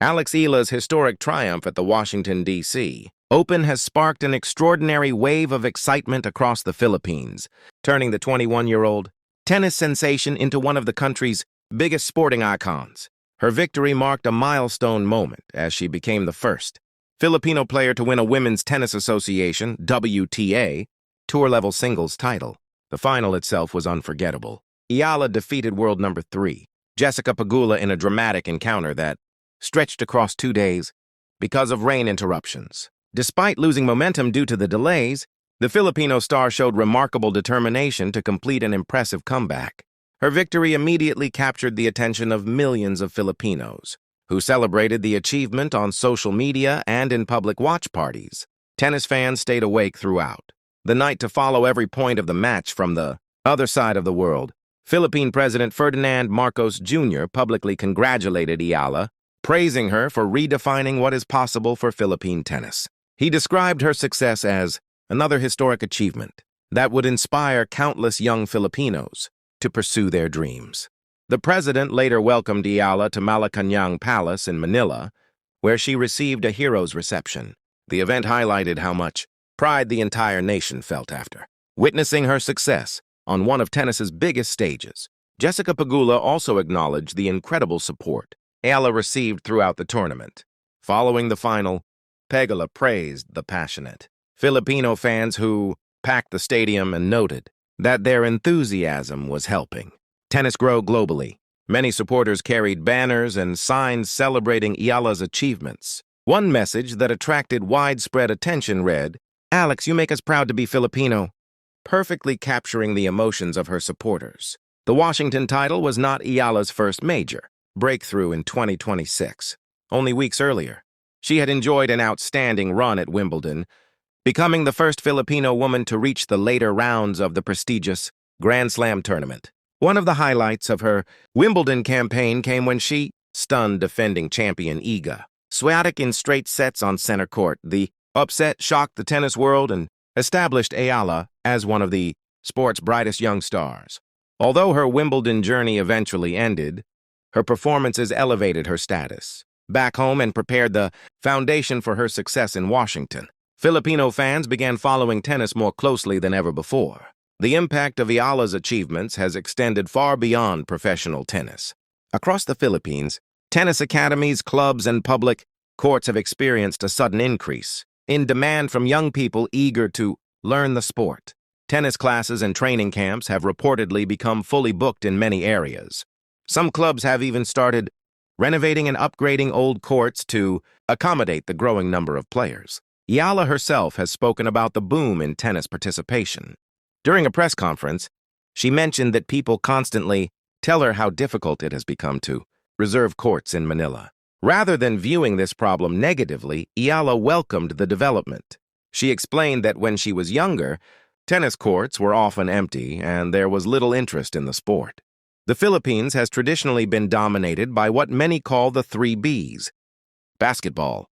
Alex Eala's historic triumph at the Washington, D.C. Open has sparked an extraordinary wave of excitement across the Philippines, turning the 21-year-old tennis sensation into one of the country's biggest sporting icons. Her victory marked a milestone moment as she became the first Filipino player to win a Women's Tennis Association (WTA) Tour-level singles title. The final itself was unforgettable. Eala defeated world number 3, Jessica Pegula, in a dramatic encounter that stretched across 2 days because of rain interruptions. Despite losing momentum due to the delays, the Filipino star showed remarkable determination to complete an impressive comeback. Her victory immediately captured the attention of millions of Filipinos, who celebrated the achievement on social media and in public watch parties. Tennis fans stayed awake throughout the night to follow every point of the match from the other side of the world. Philippine President Ferdinand Marcos Jr. publicly congratulated Eala, praising her for redefining what is possible for Philippine tennis. He described her success as another historic achievement that would inspire countless young Filipinos to pursue their dreams. The president later welcomed Eala to Malacañang Palace in Manila, where she received a hero's reception. The event highlighted how much pride the entire nation felt after witnessing her success on one of tennis's biggest stages. Jessica Pegula also acknowledged the incredible support Eala received throughout the tournament. Following the final, Pegula praised the passionate Filipino fans who packed the stadium and noted that their enthusiasm was helping tennis grow globally. Many supporters carried banners and signs celebrating Eala's achievements. One message that attracted widespread attention read, "Alex, you make us proud to be Filipino," perfectly capturing the emotions of her supporters. The Washington title was not Eala's first major breakthrough in 2026. Only weeks earlier, she had enjoyed an outstanding run at Wimbledon, becoming the first Filipino woman to reach the later rounds of the prestigious Grand Slam tournament. One of the highlights of her Wimbledon campaign came when she stunned defending champion Iga Swiatek in straight sets on center court. The upset shocked the tennis world and established Eala as one of the sport's brightest young stars. Although her Wimbledon journey eventually ended, her performances elevated her status back home and prepared the foundation for her success in Washington. Filipino fans began following tennis more closely than ever before. The impact of Eala's achievements has extended far beyond professional tennis. Across the Philippines, tennis academies, clubs, and public courts have experienced a sudden increase in demand from young people eager to learn the sport. Tennis classes and training camps have reportedly become fully booked in many areas. Some clubs have even started renovating and upgrading old courts to accommodate the growing number of players. Eala herself has spoken about the boom in tennis participation. During a press conference, she mentioned that people constantly tell her how difficult it has become to reserve courts in Manila. Rather than viewing this problem negatively, Eala welcomed the development. She explained that when she was younger, tennis courts were often empty and there was little interest in the sport. The Philippines has traditionally been dominated by what many call the 3 Bs: basketball,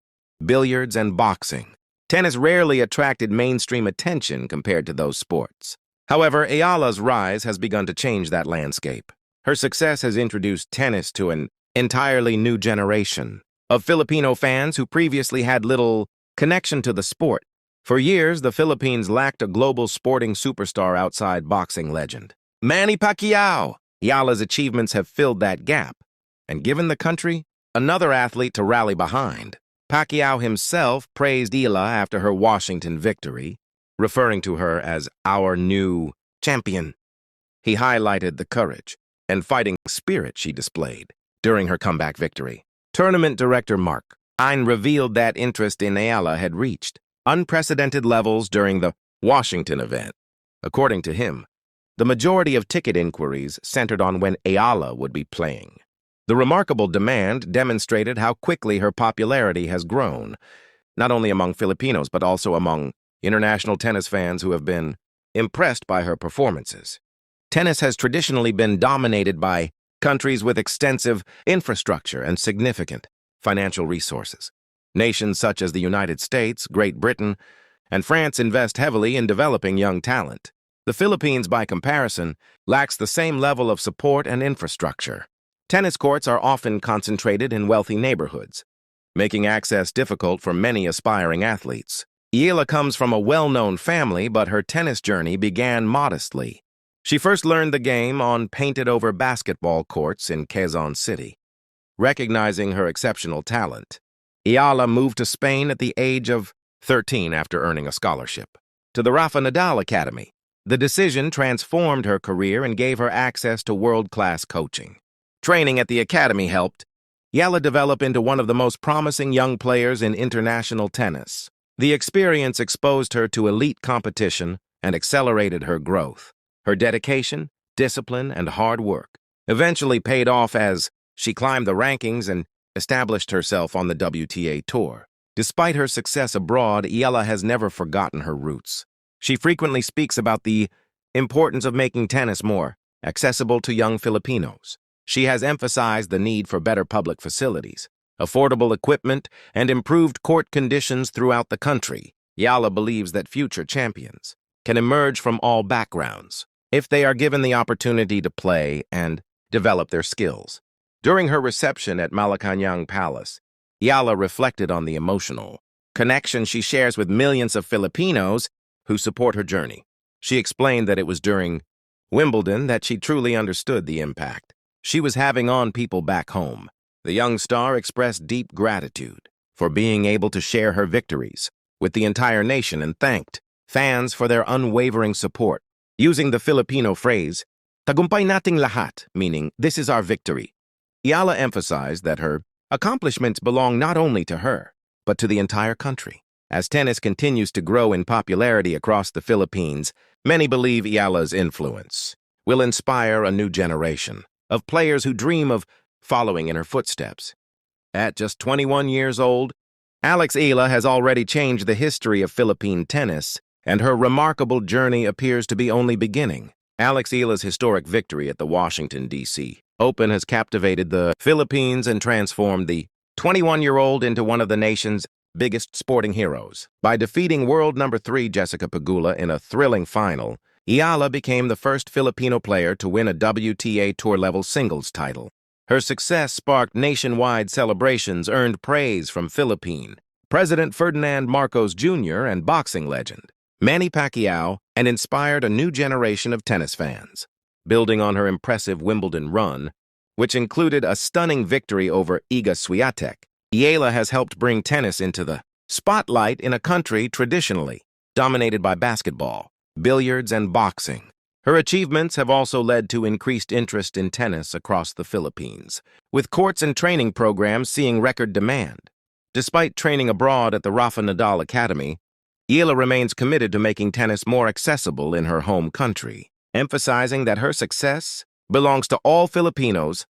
billiards, and boxing. Tennis rarely attracted mainstream attention compared to those sports. However, Eala's rise has begun to change that landscape. Her success has introduced tennis to an entirely new generation of Filipino fans who previously had little connection to the sport. For years, the Philippines lacked a global sporting superstar outside boxing legend Manny Pacquiao. Eala's achievements have filled that gap and given the country another athlete to rally behind. Pacquiao himself praised Eala after her Washington victory, referring to her as our new champion. He highlighted the courage and fighting spirit she displayed during her comeback victory. Tournament director Mark Ein revealed that interest in Eala had reached unprecedented levels during the Washington event. According to him, the majority of ticket inquiries centered on when Eala would be playing. The remarkable demand demonstrated how quickly her popularity has grown, not only among Filipinos but also among international tennis fans who have been impressed by her performances. Tennis has traditionally been dominated by countries with extensive infrastructure and significant financial resources. Nations such as the United States, Great Britain, and France invest heavily in developing young talent. The Philippines, by comparison, lacks the same level of support and infrastructure. Tennis courts are often concentrated in wealthy neighborhoods, making access difficult for many aspiring athletes. Eala comes from a well-known family, but her tennis journey began modestly. She first learned the game on painted-over basketball courts in Quezon City. Recognizing her exceptional talent, Eala moved to Spain at the age of 13 after earning a scholarship to the Rafa Nadal Academy. The decision transformed her career and gave her access to world-class coaching. Training at the academy helped Eala develop into one of the most promising young players in international tennis. The experience exposed her to elite competition and accelerated her growth. Her dedication, discipline, and hard work eventually paid off as she climbed the rankings and established herself on the WTA Tour. Despite her success abroad, Eala has never forgotten her roots. She frequently speaks about the importance of making tennis more accessible to young Filipinos. She has emphasized the need for better public facilities, affordable equipment, and improved court conditions throughout the country. Eala believes that future champions can emerge from all backgrounds if they are given the opportunity to play and develop their skills. During her reception at Malacañang Palace, Eala reflected on the emotional connection she shares with millions of Filipinos who support her journey. She explained that it was during Wimbledon that she truly understood the impact she was having on people back home. The young star expressed deep gratitude for being able to share her victories with the entire nation and thanked fans for their unwavering support. Using the Filipino phrase, "Tagumpay nating lahat," meaning, "this is our victory," Eala emphasized that her accomplishments belong not only to her, but to the entire country. As tennis continues to grow in popularity across the Philippines, many believe Eala's influence will inspire a new generation of players who dream of following in her footsteps. At just 21 years old, Alex Eala has already changed the history of Philippine tennis, and her remarkable journey appears to be only beginning. Alex Eala's historic victory at the Washington, D.C. Open has captivated the Philippines and transformed the 21-year-old into one of the nation's biggest sporting heroes. By defeating world number 3 Jessica Pegula in a thrilling final, Eala became the first Filipino player to win a WTA Tour-level singles title. Her success sparked nationwide celebrations, earned praise from Philippine President Ferdinand Marcos Jr. and boxing legend Manny Pacquiao, and inspired a new generation of tennis fans. Building on her impressive Wimbledon run, which included a stunning victory over Iga Swiatek, Eala has helped bring tennis into the spotlight in a country traditionally dominated by basketball, billiards, and boxing. Her achievements have also led to increased interest in tennis across the Philippines, with courts and training programs seeing record demand. Despite training abroad at the Rafa Nadal Academy, Eala remains committed to making tennis more accessible in her home country, emphasizing that her success belongs to all Filipinos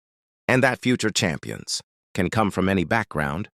and that future champions can come from any background